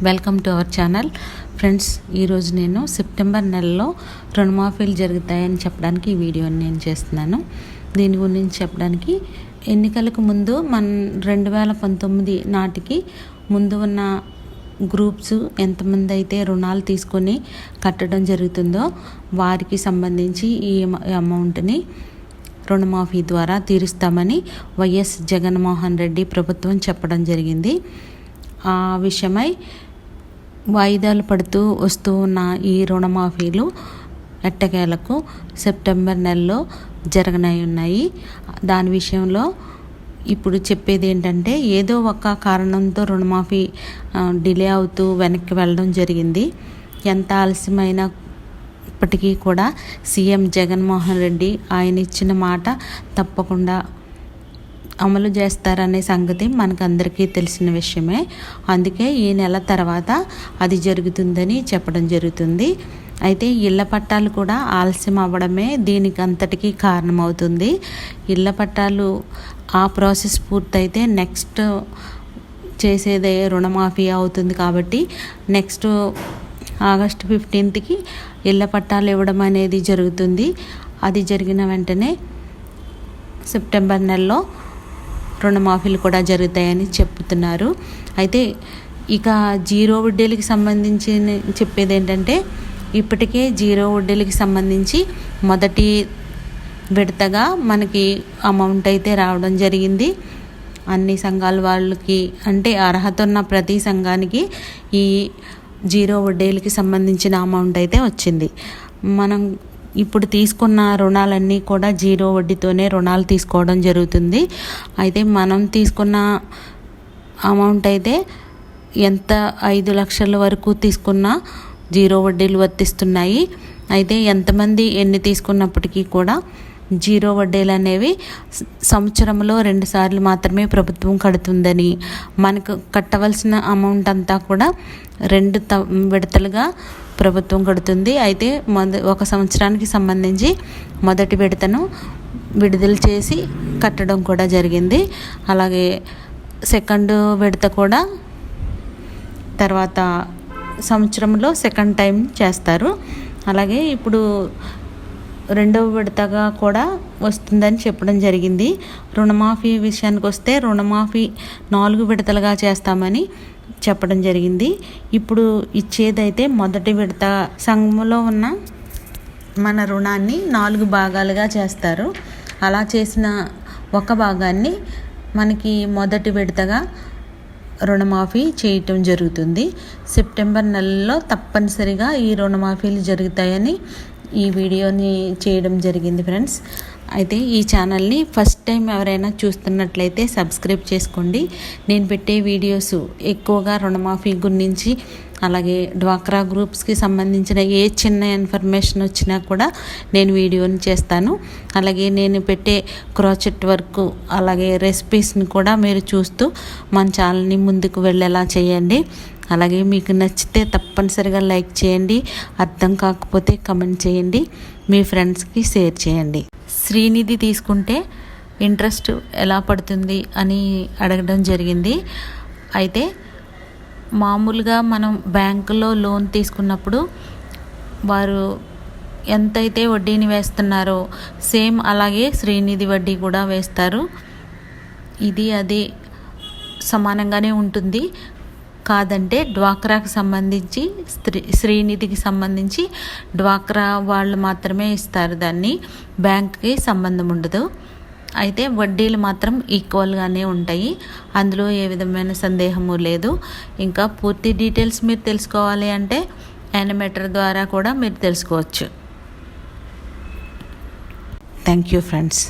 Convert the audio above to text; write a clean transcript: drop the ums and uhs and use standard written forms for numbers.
Welcome to our channel friends. ఈరోజు నేను September నెలలో రుణమాఫీలు జరుగుతాయని చెప్పడానికి ఈ వీడియోని నేను చేస్తున్నాను. దీని గురించి చెప్పడానికి ఎన్నికలకు ముందు 2019 నాటికి ముందు ఉన్న గ్రూప్స్ ఎంతమంది అయితే రుణాలు తీసుకొని కట్టడం జరుగుతుందో వారికి సంబంధించి ఈ అమౌంట్ని రుణమాఫీ ద్వారా తీరుస్తామని వైఎస్ జగన్మోహన్ రెడ్డి ప్రభుత్వం చెప్పడం జరిగింది. ఆ విషయమై వాయిదాలు పడుతూ వస్తూ ఉన్న ఈ రుణమాఫీలు ఎట్టకేలకు సెప్టెంబర్ నెలలో జరగనై. దాని విషయంలో ఇప్పుడు చెప్పేది ఏంటంటే, ఏదో ఒక కారణంతో రుణమాఫీ డిలే అవుతూ వెనక్కి వెళ్ళడం జరిగింది. ఎంత ఆలస్యమైనప్పటికీ కూడా సీఎం జగన్మోహన్ రెడ్డి ఆయన ఇచ్చిన మాట తప్పకుండా అమలు చేస్తారనే సంగతి మనకందరికీ తెలిసిన విషయమే. అందుకే ఈ నెల తర్వాత అది జరుగుతుందని చెప్పడం జరుగుతుంది. అయితే ఇళ్ల పట్టాలు కూడా ఆలస్యం అవ్వడమే దీనికి అంతటికీ కారణమవుతుంది. ఇళ్ల పట్టాలు ఆ ప్రాసెస్ పూర్తయితే నెక్స్ట్ చేసేదే రుణమాఫీ అవుతుంది. కాబట్టి నెక్స్ట్ ఆగస్టు 15కి ఇళ్ల పట్టాలు ఇవ్వడం అనేది జరుగుతుంది. అది జరిగిన వెంటనే సెప్టెంబర్ నెలలో రుణమాఫీలు కూడా జరుగుతాయని చెప్తున్నారు. అయితే ఇక జీరో వడ్డీలకి సంబంధించి చెప్పేది ఏంటంటే, ఇప్పటికే జీరో వడ్డీలకి సంబంధించి మొదటి విడతగా మనకి అమౌంట్ అయితే రావడం జరిగింది. అన్ని సంఘాల వాళ్ళకి, అంటే అర్హత ఉన్న ప్రతి సంఘానికి ఈ జీరో వడ్డీలకి సంబంధించిన అమౌంట్ అయితే వచ్చింది. మనం ఇప్పుడు తీసుకున్న రుణాలన్నీ కూడా జీరో వడ్డీతోనే రుణాలు తీసుకోవడం జరుగుతుంది. అయితే మనం తీసుకున్న అమౌంట్ అయితే ఎంత 5 లక్షల వరకు తీసుకున్నా జీరో వడ్డీలు వర్తిస్తున్నాయి. అయితే ఎంతమంది ఎన్ని తీసుకున్నప్పటికీ కూడా జీరో వడ్డీలు అనేవి సంవత్సరంలో 2 సార్లు మాత్రమే ప్రభుత్వం కడుతుందని, మనకు కట్టవలసిన అమౌంట్ అంతా కూడా 2 విడతలుగా ప్రభుత్వం కడుతుంది. అయితే ఒక సంవత్సరానికి సంబంధించి మొదటి విడతను విడుదల చేసి కట్టడం కూడా జరిగింది. అలాగే సెకండ్ విడత కూడా తర్వాత సంవత్సరంలో సెకండ్ టైం చేస్తారు. అలాగే ఇప్పుడు రెండవ విడతగా కూడా వస్తుందని చెప్పడం జరిగింది. రుణమాఫీ విషయానికి వస్తే రుణమాఫీ 4 విడతలుగా చేస్తామని చెప్పడం జరిగింది. ఇప్పుడు ఇచ్చేదైతే మొదటి విడత. సంఘంలో ఉన్న మన రుణాన్ని 4 భాగాలుగా చేస్తారు. అలా చేసిన ఒక భాగాన్ని మనకి మొదటి విడతగా రుణమాఫీ చేయటం జరుగుతుంది. సెప్టెంబర్ నెలలో తప్పనిసరిగా ఈ రుణమాఫీలు జరుగుతాయని ఈ వీడియోని చేయడం జరిగింది ఫ్రెండ్స్. అయితే ఈ ఛానల్ని ఫస్ట్ టైం ఎవరైనా చూస్తున్నట్లయితే సబ్స్క్రైబ్ చేసుకోండి. నేను పెట్టే వీడియోస్ ఎక్కువగా రుణమాఫీ గురించి, అలాగే డ్వాక్రా గ్రూప్స్కి సంబంధించిన ఏ చిన్న ఇన్ఫర్మేషన్ వచ్చినా కూడా నేను వీడియోని చేస్తాను. అలాగే నేను పెట్టే క్రోచెట్ వర్క్, అలాగే రెసిపీస్ని కూడా మీరు చూస్తూ మన ఛానల్ని ముందుకు వెళ్ళేలా చేయండి. అలాగే మీకు నచ్చితే తప్పనిసరిగా లైక్ చేయండి. అర్థం కాకపోతే కమెంట్ చేయండి. మీ ఫ్రెండ్స్కి షేర్ చేయండి. శ్రీనిధి తీసుకుంటే ఇంట్రెస్ట్ ఎలా పడుతుంది అని అడగడం జరిగింది. అయితే మామూలుగా మనం బ్యాంకులో లోన్ తీసుకున్నప్పుడు వారు ఎంతైతే వడ్డీని వేస్తున్నారో సేమ్ అలాగే శ్రీనిధి వడ్డీ కూడా వేస్తారు. ఇది అది సమానంగానే ఉంటుంది. కాదంటే డ్వాక్రాకి సంబంధించి శ్రీనిధికి సంబంధించి డ్వాక్రా వాళ్ళు మాత్రమే ఇస్తారు. దాన్ని బ్యాంక్కి సంబంధం ఉండదు. అయితే వడ్డీలు మాత్రం ఈక్వల్గానే ఉంటాయి. అందులో ఏ విధమైన సందేహము లేదు. ఇంకా పూర్తి డీటెయిల్స్ మీరు తెలుసుకోవాలి అంటే యానిమేటర్ ద్వారా కూడా మీరు తెలుసుకోవచ్చు. Thank you friends.